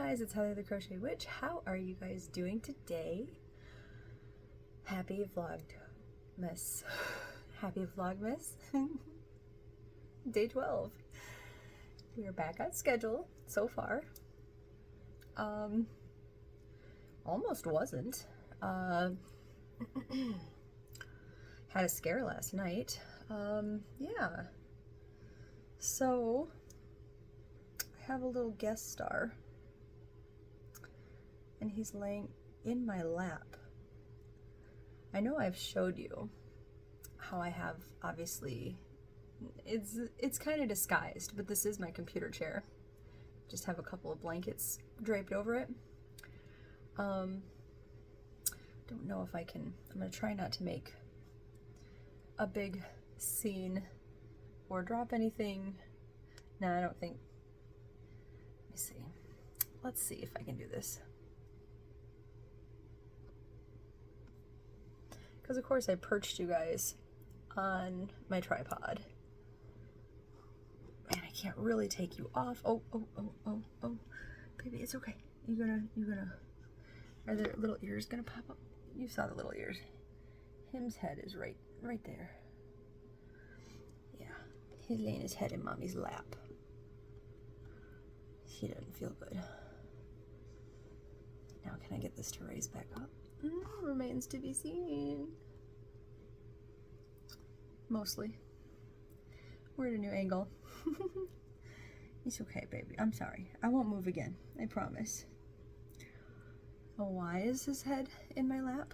guys, it's Heather the Crochet Witch. How are you guys doing today? Happy Vlogmas. Happy Vlogmas. Day 12. We are back on schedule so far. Almost wasn't. Had a scare last night. Yeah. So I have a little guest star, and he's laying in my lap. I know I've showed you how I have, obviously, it's kind of disguised, but this is my computer chair. Just have a couple of blankets draped over it. Don't know if I can, I'm gonna try not to make a big scene or drop anything. No, I don't think. Let me see. Let's see if I can do this. Because of course I perched you guys on my tripod. And I can't really take you off. Oh, baby, it's okay. You're gonna, are there little ears gonna pop up? You saw the little ears. Him's head is right there. Yeah, he's laying his head in mommy's lap. She doesn't feel good. Now can I get this to raise back up? Remains to be seen. Mostly. We're at a new angle. It's okay, baby. I'm sorry. I won't move again. I promise. Oh, why is his head in my lap?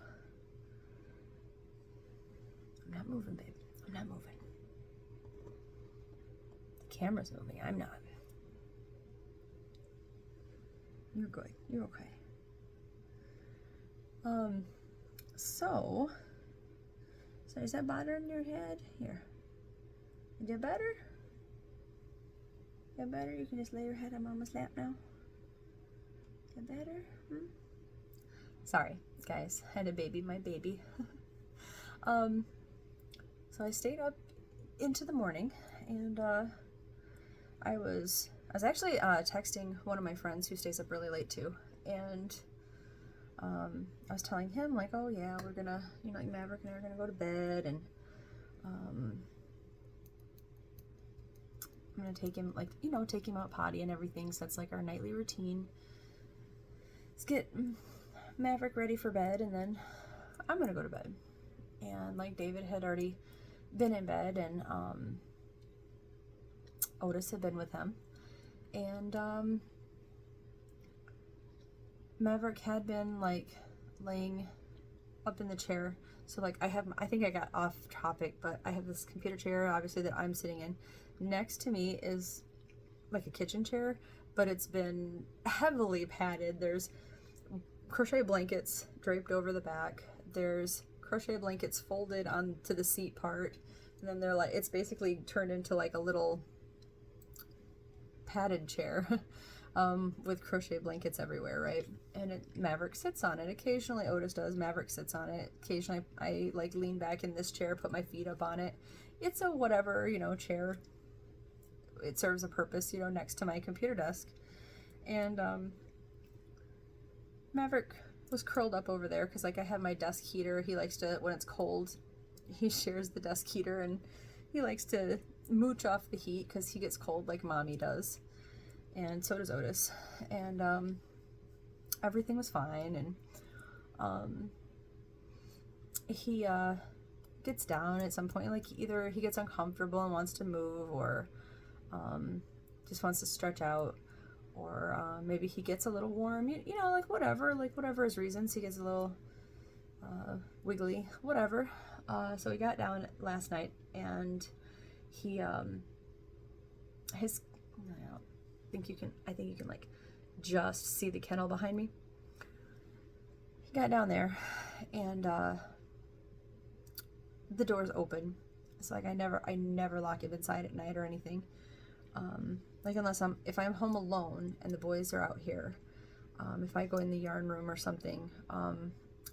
I'm not moving, baby. I'm not moving. The camera's moving. I'm not. You're good. You're okay. So is that bothering your head? Here. Is that better? Is that better? You can just lay your head on mama's lap now. Is that better? Sorry, guys. I had to baby my baby. So I stayed up into the morning, and I was actually texting one of my friends who stays up really late too, and I was telling him, like, oh yeah, we're gonna, like Maverick and I are gonna go to bed, and I'm gonna take him, like, take him out potty and everything, so that's like our nightly routine. Let's get Maverick ready for bed, and then I'm gonna go to bed. And like David had already been in bed, and Otis had been with him, and Maverick had been like laying up in the chair. So like I think I got off topic, but I have this computer chair, obviously, that I'm sitting in. Next to me is like a kitchen chair, but it's been heavily padded. There's crochet blankets draped over the back. There's crochet blankets folded onto the seat part. And then they're like, it's basically turned into like a little padded chair. With crochet blankets everywhere, right? And Maverick sits on it. Occasionally Otis does. Maverick sits on it. Occasionally I like lean back in this chair, put my feet up on it. It's a whatever, chair. It serves a purpose, next to my computer desk. And Maverick was curled up over there because like I have my desk heater. He likes to, when it's cold, he shares the desk heater, and he likes to mooch off the heat because he gets cold like mommy does. And so does Otis. And everything was fine, and he gets down at some point, like either he gets uncomfortable and wants to move, or just wants to stretch out, or maybe he gets a little warm, like whatever his reasons. He gets a little wiggly, whatever. So he got down last night, and he I think you can like just see the kennel behind me. He got down there, and the door's open. It's like I never lock it inside at night or anything. Like if I'm home alone and the boys are out here, if I go in the yarn room or something,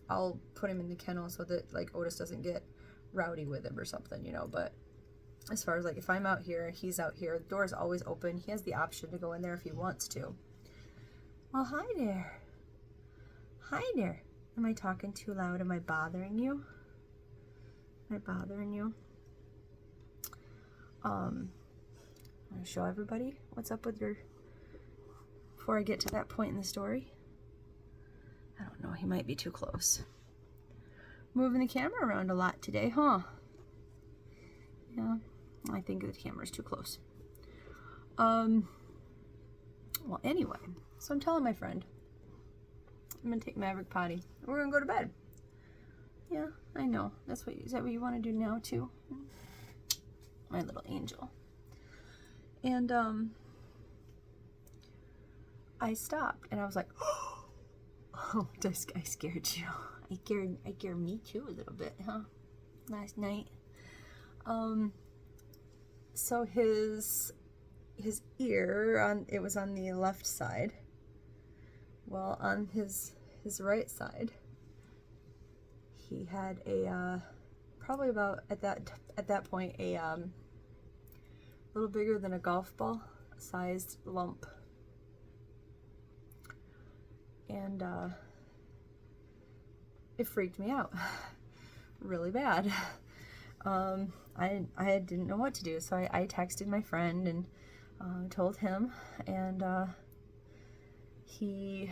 I'll put him in the kennel so that like Otis doesn't get rowdy with him or something, but as far as like if I'm out here, he's out here, the door is always open. He has the option to go in there if he wants to. Well, hi there. Hi there. Am I talking too loud? Am I bothering you? Am I bothering you? I'm gonna show everybody what's up with your, before I get to that point in the story. I don't know, he might be too close. Moving the camera around a lot today, huh? Yeah, I think the camera's too close. Well, anyway, so I'm telling my friend, I'm gonna take Maverick potty. We're gonna go to bed. Yeah, I know. Is that what you want to do now too? My little angel. And I stopped and I was like, oh, I scared you. I scared me too a little bit, huh? Last night. So his ear, it was on the left side. Well, on his right side, he had a probably about at that point a little bigger than a golf ball sized lump, and it freaked me out really bad. I didn't know what to do, so I texted my friend and told him, and he's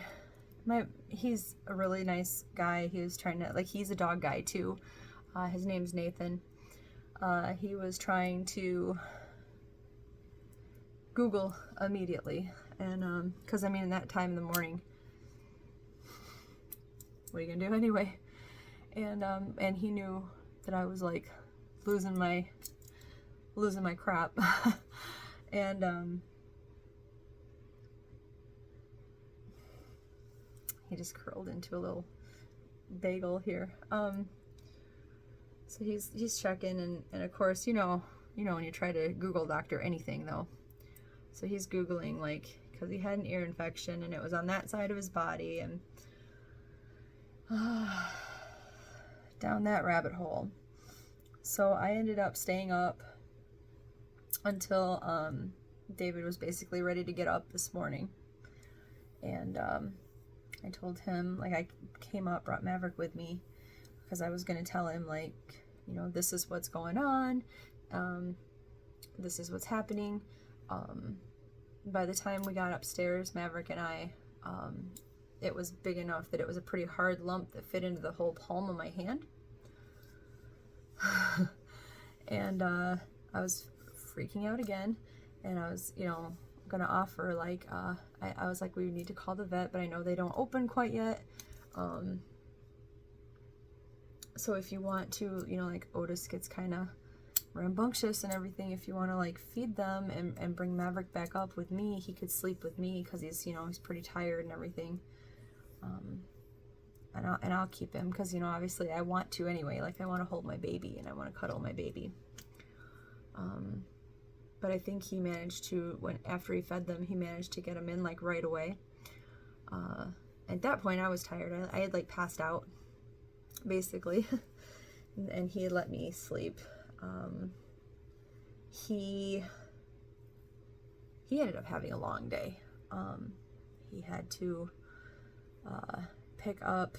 a really nice guy. He was trying to, like, he's a dog guy too. His name's Nathan. He was trying to Google immediately, and because I mean, in that time in the morning, what are you gonna do anyway? And he knew that I was like losing my crap. And he just curled into a little bagel here. So he's checking, and of course, you know when you try to Google doctor anything though. So he's Googling, like, because he had an ear infection and it was on that side of his body, and down that rabbit hole. So I ended up staying up until David was basically ready to get up this morning, and I told him, like, I came up, brought Maverick with me, because I was going to tell him, like, this is what's going on, this is what's happening. By the time we got upstairs, Maverick and I, it was big enough that it was a pretty hard lump that fit into the whole palm of my hand. And I was freaking out again, and I was, gonna offer, like, I was like, we need to call the vet, but I know they don't open quite yet. So if you want to, like, Otis gets kind of rambunctious and everything, if you want to, like, feed them and bring Maverick back up with me, he could sleep with me, because he's, he's pretty tired and everything. And I'll keep him, because, obviously I want to anyway. Like, I want to hold my baby and I want to cuddle my baby. But I think he managed to, after he fed them, he managed to get him in, like, right away. At that point I was tired. I had, like, passed out basically. And he had let me sleep. He ended up having a long day. He had to pick up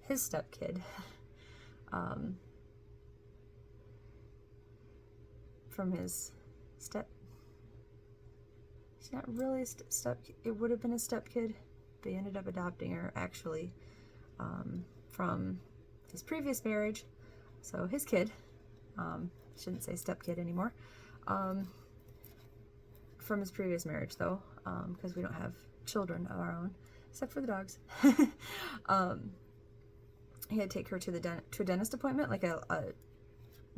his stepkid from his he's not really a step, it would have been a stepkid. They ended up adopting her, actually, from his previous marriage. So his kid, shouldn't say stepkid anymore, from his previous marriage though, because we don't have children of our own, except for the dogs. He had to take her to a dentist appointment, like a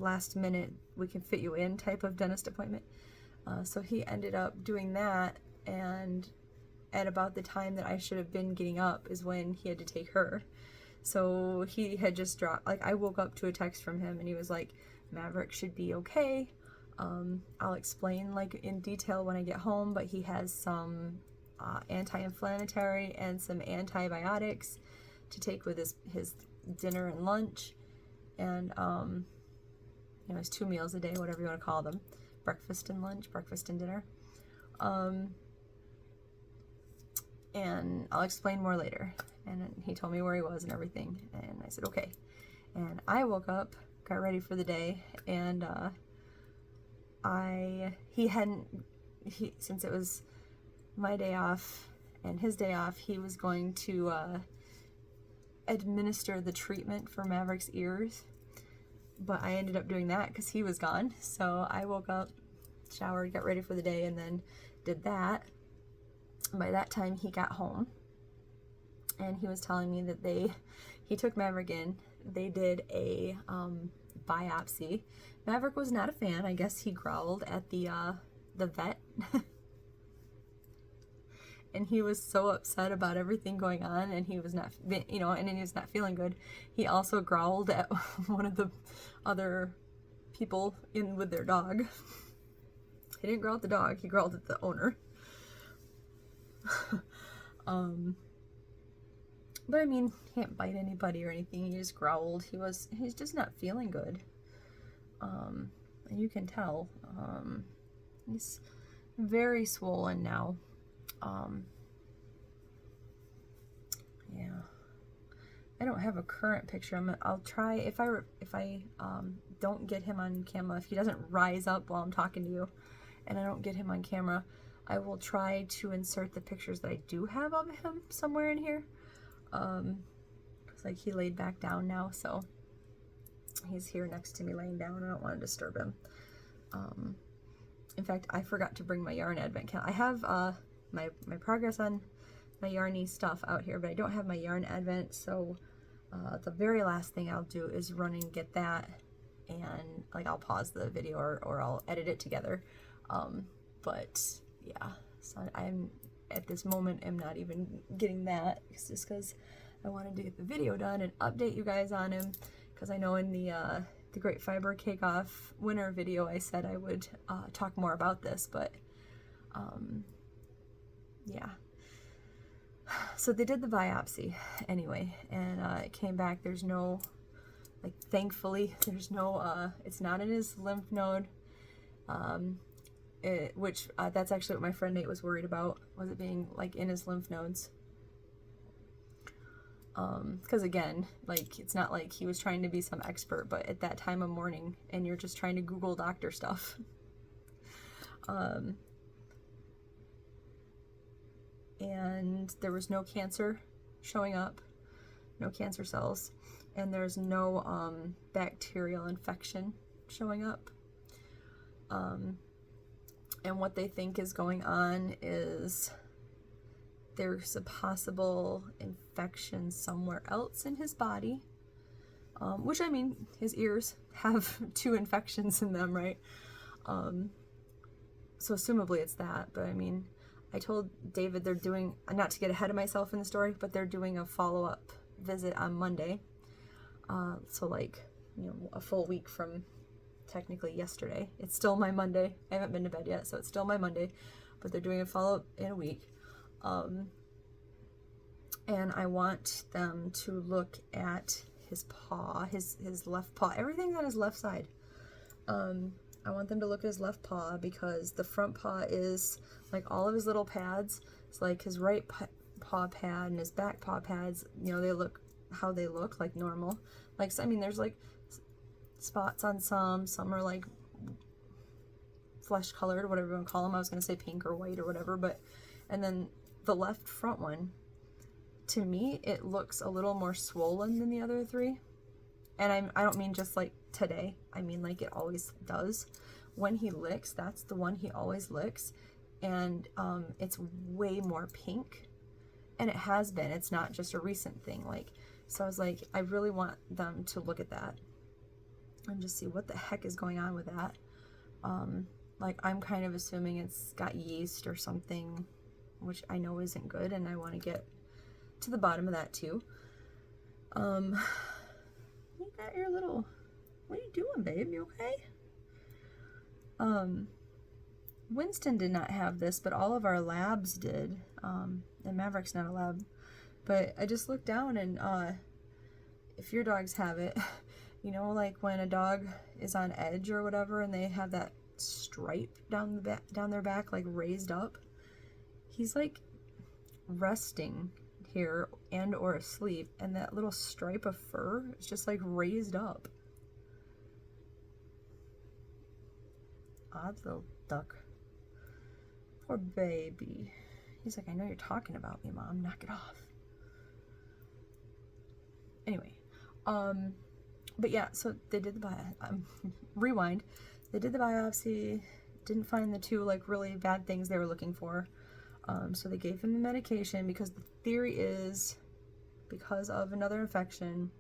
last minute, we can fit you in type of dentist appointment. So he ended up doing that, and at about the time that I should have been getting up is when he had to take her. So he had just dropped, like, I woke up to a text from him, and he was like, Maverick should be okay. I'll explain, like, in detail when I get home, but he has some anti-inflammatory and some antibiotics to take with his dinner and lunch, and his 2 meals a day, whatever you want to call them, breakfast and lunch, breakfast and dinner. and I'll explain more later. And he told me where he was and everything, and I said, okay. And I woke up, got ready for the day, and since it was my day off and his day off, he was going to administer the treatment for Maverick's ears, but I ended up doing that because he was gone. So I woke up, showered, got ready for the day, and then did that. By that time, he got home, and he was telling me that he took Maverick in. They did a biopsy. Maverick was not a fan. I guess he growled at the vet. And he was so upset about everything going on, and he was not, and he was not feeling good. He also growled at one of the other people in with their dog. He didn't growl at the dog, he growled at the owner. But I mean, he can't bite anybody or anything. He just growled. He's just not feeling good. And you can tell. He's very swollen now. Yeah. I don't have a current picture. I'll try if I don't get him on camera. If he doesn't rise up while I'm talking to you, and I don't get him on camera, I will try to insert the pictures that I do have of him somewhere in here. It's like he laid back down now, so he's here next to me laying down. I don't want to disturb him. In fact, I forgot to bring my yarn advent calendar. I have my progress on my yarny stuff out here, but I don't have my yarn advent, so the very last thing I'll do is run and get that, and like I'll pause the video or I'll edit it together. But yeah, so I'm at this moment I'm not even getting that. It's just because I wanted to get the video done and update you guys on him, because I know in the Great Fiber Cake Off winter video I said I would talk more about this, but yeah. So they did the biopsy anyway, and it came back, there's no, like, thankfully there's no it's not in his lymph node, which that's actually what my friend Nate was worried about, was it being like in his lymph nodes. Because again, like, it's not like he was trying to be some expert, but at that time of morning and you're just trying to Google doctor stuff. And there was no cancer showing up, no cancer cells, and there's no bacterial infection showing up. And what they think is going on is there's a possible infection somewhere else in his body, which, I mean, his ears have 2 infections in them, right? So assumably it's that, but I mean, I told David they're doing, not to get ahead of myself in the story, but they're doing a follow-up visit on Monday. So like, a full week from technically yesterday. It's still my Monday. I haven't been to bed yet, so it's still my Monday, but they're doing a follow-up in a week. And I want them to look at his paw, his left paw, everything's on his left side. I want them to look at his left paw, because the front paw is like all of his little pads. It's like his right paw pad and his back paw pads, they look how they look, like normal. Like, so, I mean, there's like spots on some are like flesh colored, whatever you want to call them. I was going to say pink or white or whatever, but, and then the left front one, to me, it looks a little more swollen than the other 3. And I don't mean just like today. I mean like it always does. When he licks, that's the one he always licks. And it's way more pink. And it has been. It's not just a recent thing. Like, so I was like, I really want them to look at that and just see what the heck is going on with that. Like, I'm kind of assuming it's got yeast or something, which I know isn't good, and I want to get to the bottom of that too. You got your little, what are you doing, babe? You okay? Winston did not have this, but all of our labs did. And Maverick's not a lab. But I just looked down, and if your dogs have it, like when a dog is on edge or whatever, and they have that stripe down their back, like raised up. He's like resting here and or asleep, and that little stripe of fur is just like raised up. Odd little duck. Poor baby. He's like, I know you're talking about me, Mom. Knock it off. Anyway, but yeah, so they did the rewind. They did the biopsy, didn't find the two like really bad things they were looking for. So they gave him the medication because the theory is because of another infection.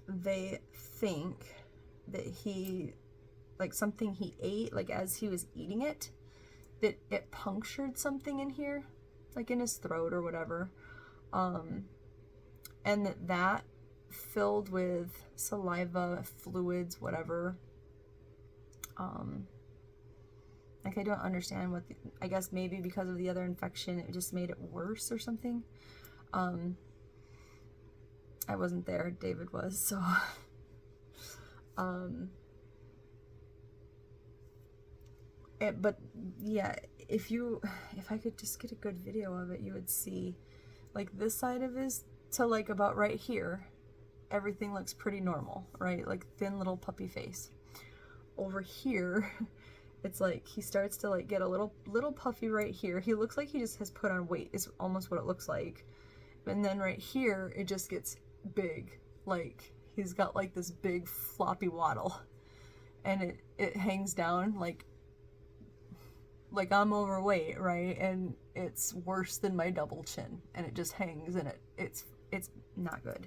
They think that he, like something he ate, like as he was eating it, that it punctured something in here, like in his throat or whatever. And that filled with saliva, fluids, whatever. Like I don't understand what, I guess maybe because of the other infection, it just made it worse or something. I wasn't there, David was, so, but yeah, if I could just get a good video of it, you would see, like this side of his, to like about right here, everything looks pretty normal, right? Like thin little puppy face. Over here, it's like he starts to like get a little puffy right here. He looks like he just has put on weight, is almost what it looks like. And then right here, it just gets big. Like he's got like this big floppy waddle. And it hangs down like I'm overweight, right? And it's worse than my double chin. And it just hangs, and it's not good.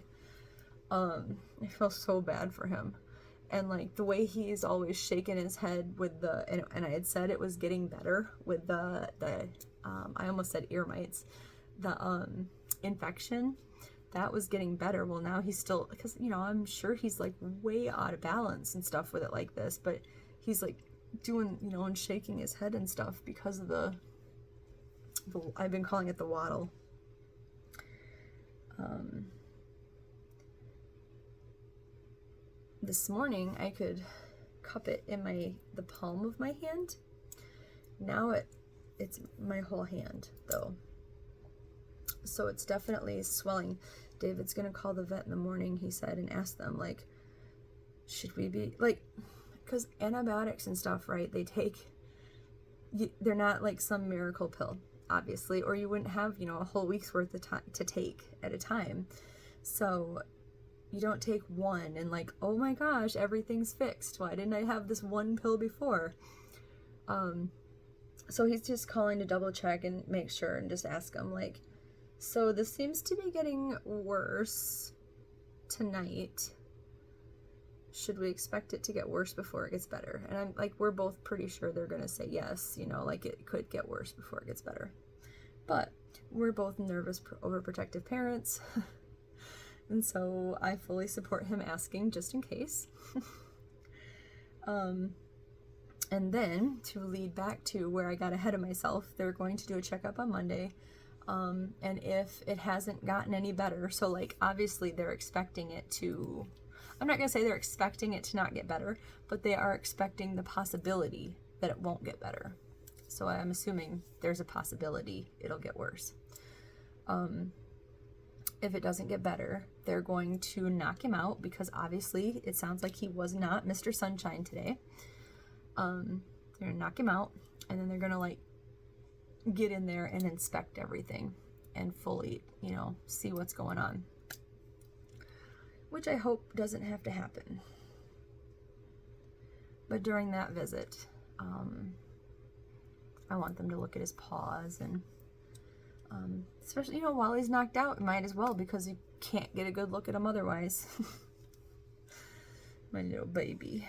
I feel so bad for him. And like the way he's always shaking his head with the, and I had said it was getting better with the I almost said ear mites, the infection, that was getting better. Well, now he's still, because you know, I'm sure he's like way out of balance and stuff with it like this, but he's like doing, you know, and shaking his head and stuff because of the I've been calling it the waddle. This morning I could cup it in the palm of my hand. Now it's my whole hand though. So it's definitely swelling. David's gonna call the vet in the morning, he said, and ask them like, should we be like, because antibiotics and stuff, right, they take, they're not like some miracle pill, obviously, or you wouldn't have, you know, a whole week's worth of time to take at a time. So you don't take one and like, oh my gosh, everything's fixed. Why didn't I have this one pill before? So he's just calling to double check and make sure and just ask him like, so this seems to be getting worse tonight. Should we expect it to get worse before it gets better? And I'm like, we're both pretty sure they're going to say yes, you know, like it could get worse before it gets better. But we're both nervous, overprotective parents. And so I fully support him asking just in case. And then to lead back to where I got ahead of myself, they're going to do a checkup on Monday. And if it hasn't gotten any better, so like obviously they're expecting it to, I'm not going to say they're expecting it to not get better, but they are expecting the possibility that it won't get better. So I'm assuming there's a possibility it'll get worse. If it doesn't get better, they're going to knock him out because obviously it sounds like he was not Mr. Sunshine today. They're gonna knock him out, and then they're gonna like get in there and inspect everything and fully, you know, see what's going on. Which I hope doesn't have to happen. But during that visit, I want them to look at his paws and especially, you know, while he's knocked out, it might as well, because you can't get a good look at him otherwise. My little baby.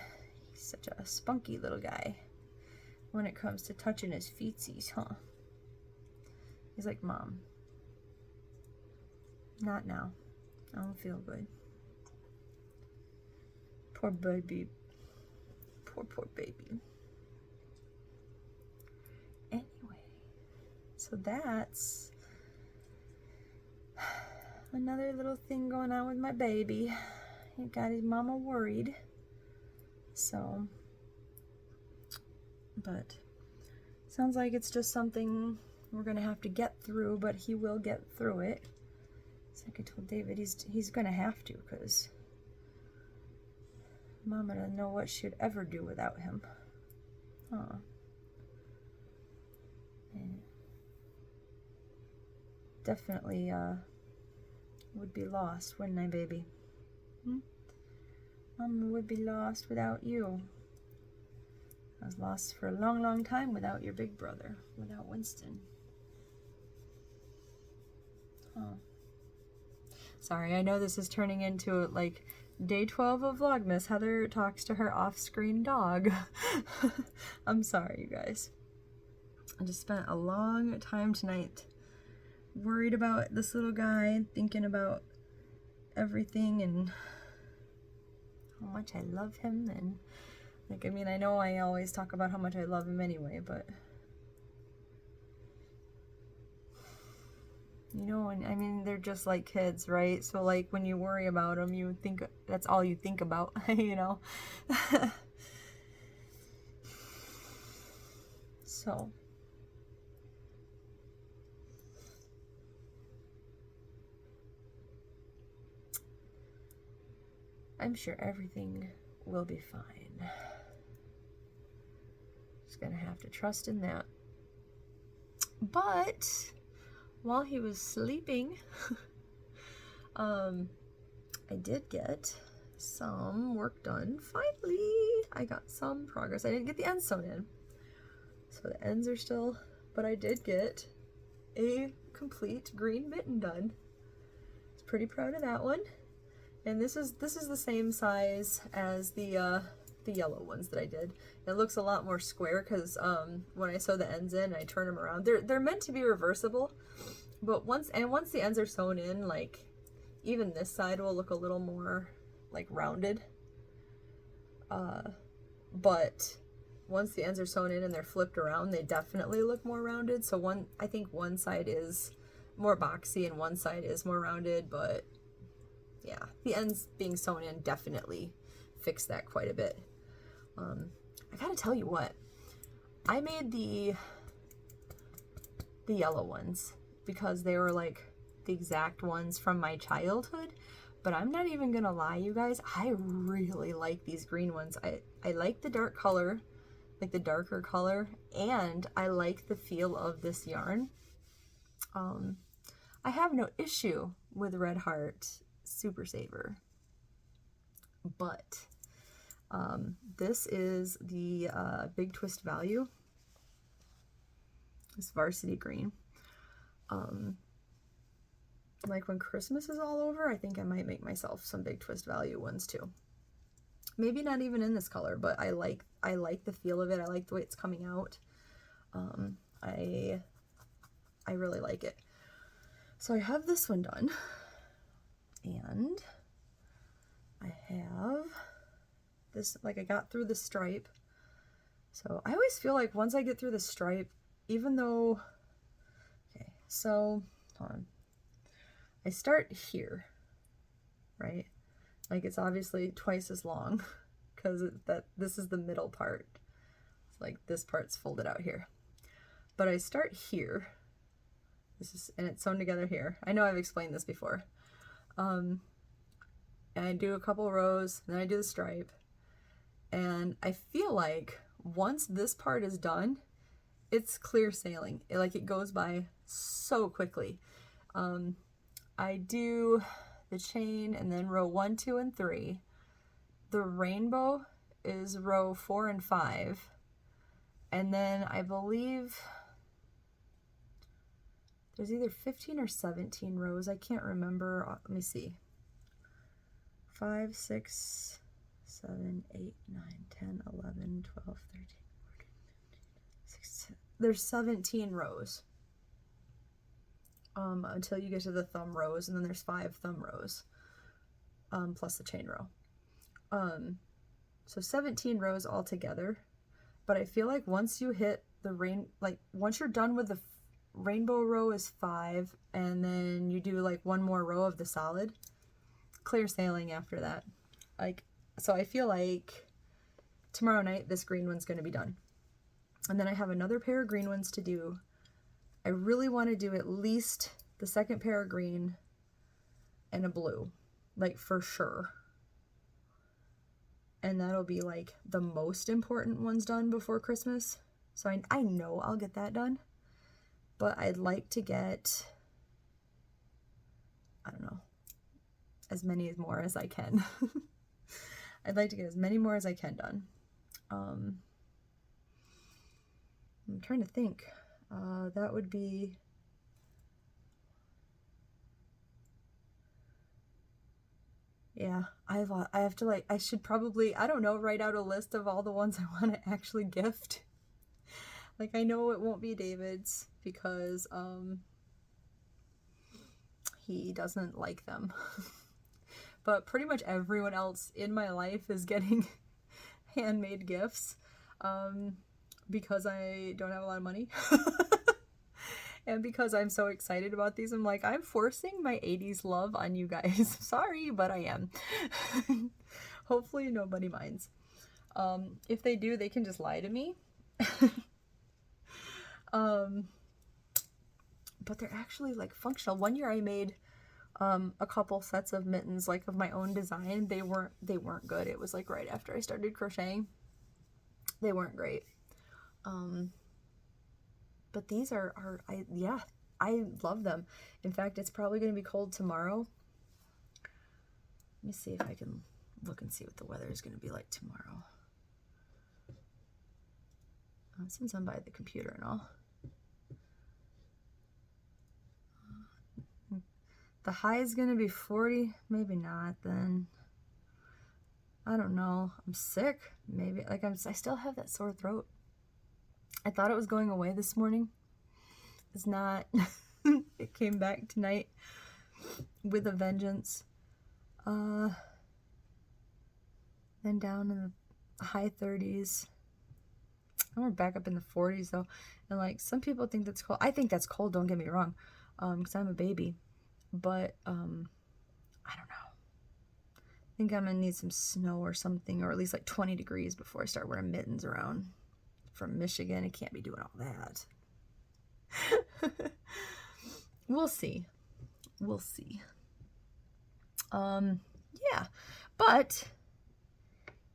He's such a spunky little guy when it comes to touching his feetsies, huh? He's like, Mom, not now. I don't feel good. Poor baby. Poor baby. Anyway, so that's another little thing going on with my baby. He got his mama worried. So, but sounds like it's just something we're gonna have to get through, but he will get through it. It's like I told David, he's gonna have to, because Mama doesn't know what she'd ever do without him. Aw. Yeah. Definitely would be lost, wouldn't I, baby? Mama would be lost without you. I was lost for a long, long time without your big brother, without Winston. Oh. Sorry, I know this is turning into like day 12 of Vlogmas. Heather talks to her off-screen dog. I'm sorry, you guys. I just spent a long time tonight worried about this little guy, thinking about everything and how much I love him. And like, I mean, I know I always talk about how much I love him anyway, but you know, and I mean, they're just like kids, right? So like when you worry about them, you think that's all you think about, you know? So I'm sure everything will be fine. Just gonna have to trust in that. But while he was sleeping, I did get some work done. Finally, I got some progress. I didn't get the ends sewn in, so the ends are still, but I did get a complete green mitten done. I was pretty proud of that one. And this is the same size as the yellow ones that I did. It looks a lot more square because when I sew the ends in, I turn them around. They're meant to be reversible, but once the ends are sewn in, like even this side will look a little more like rounded. But once the ends are sewn in and they're flipped around, they definitely look more rounded. So I think one side is more boxy and one side is more rounded, but yeah, the ends being sewn in definitely fixed that quite a bit. I gotta tell you what, I made the yellow ones because they were like the exact ones from my childhood, but I'm not even gonna lie, you guys, I really like these green ones. I like the dark color, like the darker color, and I like the feel of this yarn. I have no issue with Red Heart Super Saver, but this is the Big Twist Value, this varsity green. Like when Christmas is all over, I think I might make myself some Big Twist Value ones too. Maybe not even in this color, but I like the feel of it. I like the way it's coming out. I really like it. So I have this one done, and I have this, like I got through the stripe. So I always feel like once I get through the stripe, even though, okay, so hold on. I start here, right? Like it's obviously twice as long because this is the middle part. It's like this part's folded out here. But I start here. And it's sewn together here. I know I've explained this before. And I do a couple rows, and then I do the stripe. And I feel like once this part is done, it's clear sailing. It goes by so quickly. I do the chain and then row 1, 2, and 3. The rainbow is row 4 and 5. And then I believe there's either 15 or 17 rows. I can't remember. Let me see. 5, 6, 7, 8, 9, 10, 11, 12, 13, 14, 15, 16. There's 17 rows. Until you get to the thumb rows, and then there's 5 thumb rows, plus the chain row. So 17 rows altogether. But I feel like once you hit the once you're done with the rainbow row is 5, and then you do like one more row of the solid, clear sailing after that. So I feel like tomorrow night this green one's going to be done, and then I have another pair of green ones to do I really want to do at least the second pair of green and a blue, like for sure. And that'll be like the most important ones done before Christmas. So I know I'll get that done, but I'd like to get, I don't know, as many more as I can. I'd like to get as many more as I can done. I'm trying to think. That would be, yeah, I have to like, I should probably, I don't know, write out a list of all the ones I want to actually gift. Like, I know it won't be David's because he doesn't like them. But pretty much everyone else in my life is getting handmade gifts because I don't have a lot of money. And because I'm so excited about these, I'm like, I'm forcing my 80s love on you guys. Sorry, but I am. Hopefully nobody minds. If they do, they can just lie to me. But they're actually like functional. One year I made a couple sets of mittens like of my own design. They weren't good. It was like right after I started crocheting. They weren't great. But these yeah, I love them. In fact, it's probably going to be cold tomorrow. Let me see if I can look and see what the weather is going to be like tomorrow. Since I'm by the computer and all. The high is going to be 40. Maybe not then. I don't know. I'm sick. Maybe. Like, I still have that sore throat. I thought it was going away this morning. It's not. It came back tonight with a vengeance. Then down in the high 30s. And we're back up in the 40s though. And like, some people think that's cold. I think that's cold, don't get me wrong. Because I'm a baby. But, I don't know. I think I'm going to need some snow or something, or at least like 20 degrees before I start wearing mittens around. From Michigan, I can't be doing all that. We'll see. We'll see. Yeah. But,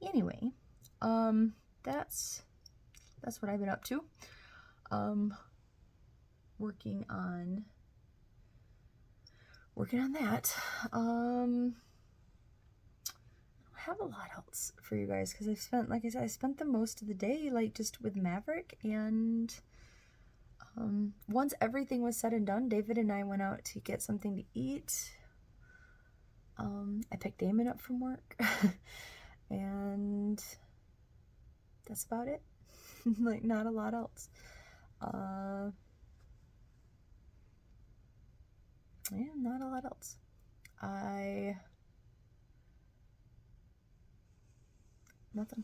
anyway, that's what I've been up to. Working on that. I don't have a lot else for you guys because I've spent, like I said, I spent the most of the day like just with Maverick, and once everything was said and done, David and I went out to get something to eat. I picked Damon up from work and that's about it. Like, not a lot else. Yeah, not a lot else. Nothing.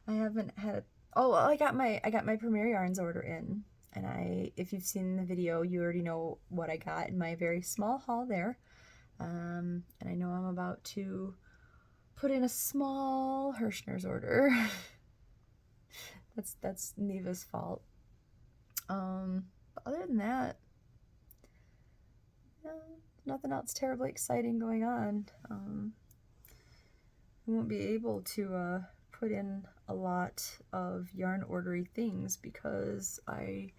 I haven't had. Oh, well, I got my Premier Yarns order in, and if you've seen the video, you already know what I got in my very small haul there. And I know I'm about to put in a small Hirschner's order. That's Neva's fault. But other than that, nothing else terribly exciting going on. We won't be able to put in a lot of yarn ordery things because I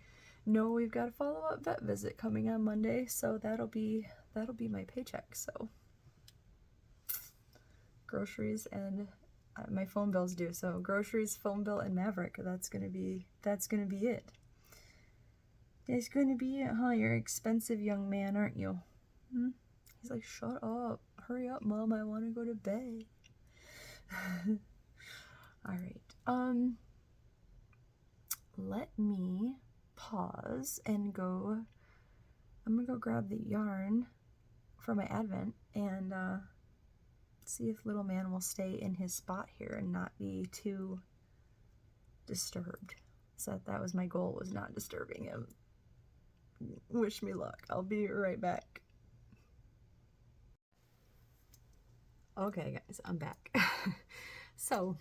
know we've got a follow-up vet visit coming on Monday, so that'll be my paycheck. So groceries and my phone bill's due. So groceries, phone bill, and Maverick. That's gonna be it. That's gonna be it, huh? You're an expensive young man, aren't you? He's like, shut up, hurry up, Mom. I want to go to bed. All right. Let me pause and go. I'm gonna go grab the yarn for my Advent and see if little man will stay in his spot here and not be too disturbed. So that was my goal, was not disturbing him. Wish me luck. I'll be right back. Okay guys, I'm back. So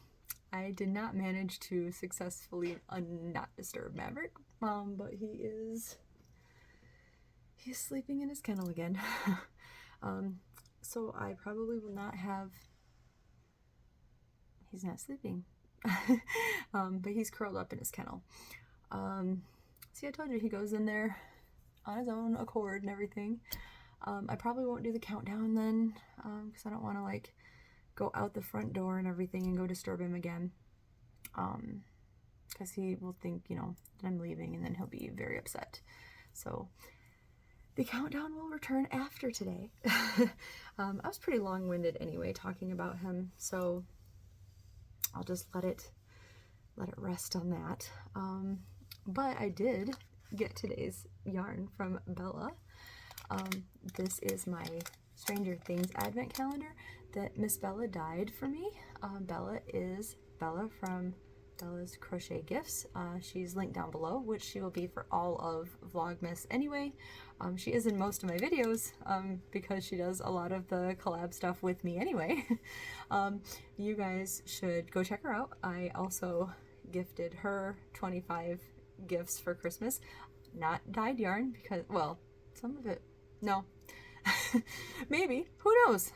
I did not manage to successfully not disturb Maverick, But he's sleeping in his kennel again. So I probably will not have, he's not sleeping. But he's curled up in his kennel. See, I told you he goes in there on his own accord and everything. I probably won't do the countdown then, because I don't want to like go out the front door and everything and go disturb him again. Because he will think, you know, that I'm leaving, and then he'll be very upset. So the countdown will return after today. I was pretty long-winded anyway talking about him, so I'll just let it rest on that. But I did get today's yarn from Bella. This is my Stranger Things advent calendar that Miss Bella dyed for me. Bella is Bella from Bella's Crochet Gifts. She's linked down below, which she will be for all of Vlogmas anyway. She is in most of my videos because she does a lot of the collab stuff with me anyway. You guys should go check her out. I also gifted her 25 gifts for Christmas. Not dyed yarn because, well, some of it, no. Maybe, who knows?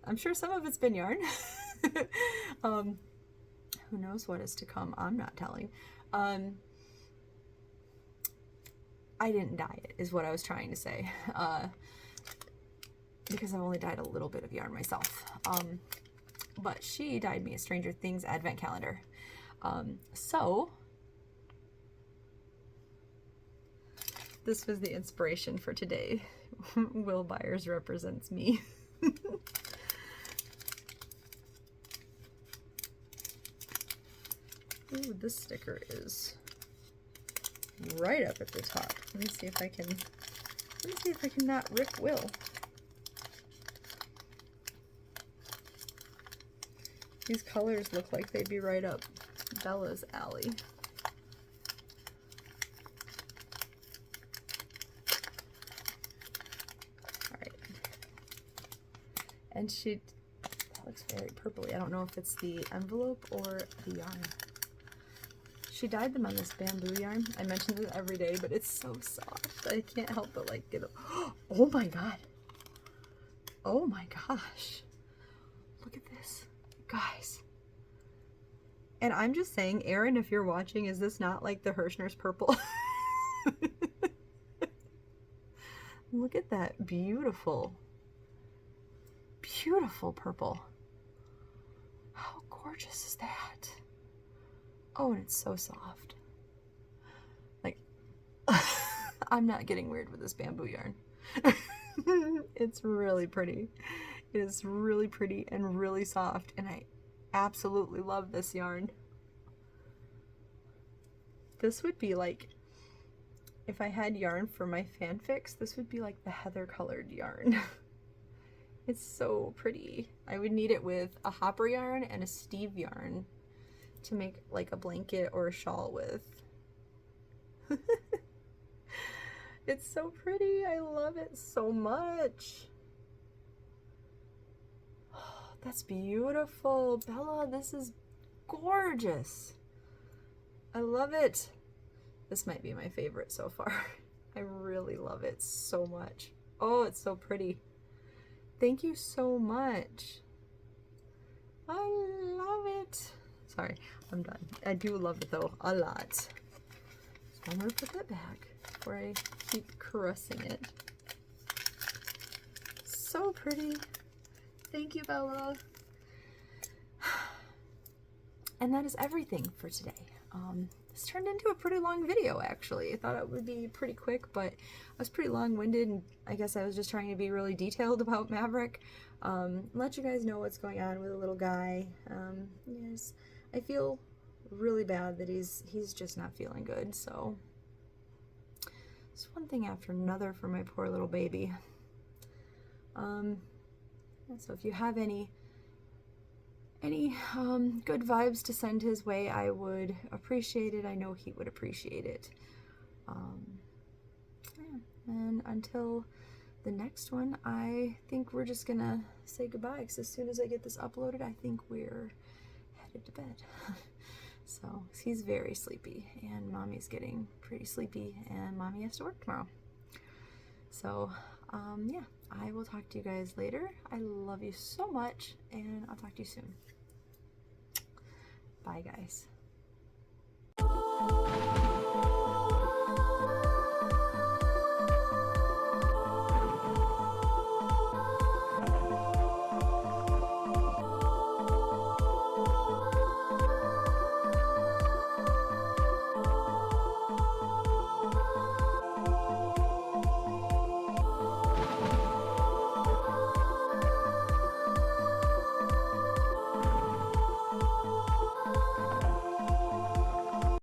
I'm sure some of it's been yarn. Who knows what is to come? I'm not telling. I didn't dye it, is what I was trying to say. Because I've only dyed a little bit of yarn myself. But she dyed me a Stranger Things advent calendar. So this was the inspiration for today. Will Byers represents me. Ooh, this sticker is right up at the top. Let me see if I can not rip Will. These colors look like they'd be right up Bella's alley. Alright. And that looks very purpley. I don't know if it's the envelope or the yarn. She dyed them on this bamboo yarn. I mention it every day, but it's so soft. I can't help but like get it. Oh my god. Oh my gosh. Look at this, guys. And I'm just saying, Erin, if you're watching, is this not like the Hirschner's purple? Look at that beautiful, beautiful purple. How gorgeous is that? Oh, and it's so soft. Like, I'm not getting weird with this bamboo yarn. It's really pretty. It is really pretty and really soft, and I absolutely love this yarn. This would be like, if I had yarn for my fanfics, this would be like the heather colored yarn. It's so pretty. I would need it with a hopper yarn and a Steve yarn to make like a blanket or a shawl with. It's so pretty. I love it so much. Oh, that's beautiful. Bella, this is gorgeous. I love it. This might be my favorite so far. I really love it so much. Oh, it's so pretty. Thank you so much. I love it. Sorry, I'm done. I do love it though, a lot. So I'm gonna put that back before I keep caressing it. So pretty. Thank you, Bella. And that is everything for today. This turned into a pretty long video, actually. I thought it would be pretty quick, but I was pretty long-winded, and I guess I was just trying to be really detailed about Maverick. Let you guys know what's going on with the little guy. Yes, I feel really bad that he's just not feeling good, so it's one thing after another for my poor little baby. So if you have any good vibes to send his way, I would appreciate it. I know he would appreciate it. Yeah. And until the next one, I think we're just gonna say goodbye, because as soon as I get this uploaded, I think we're headed to bed. So he's very sleepy, and Mommy's getting pretty sleepy, and Mommy has to work tomorrow. So yeah, I will talk to you guys later. I love you so much, and I'll talk to you soon. Bye, guys.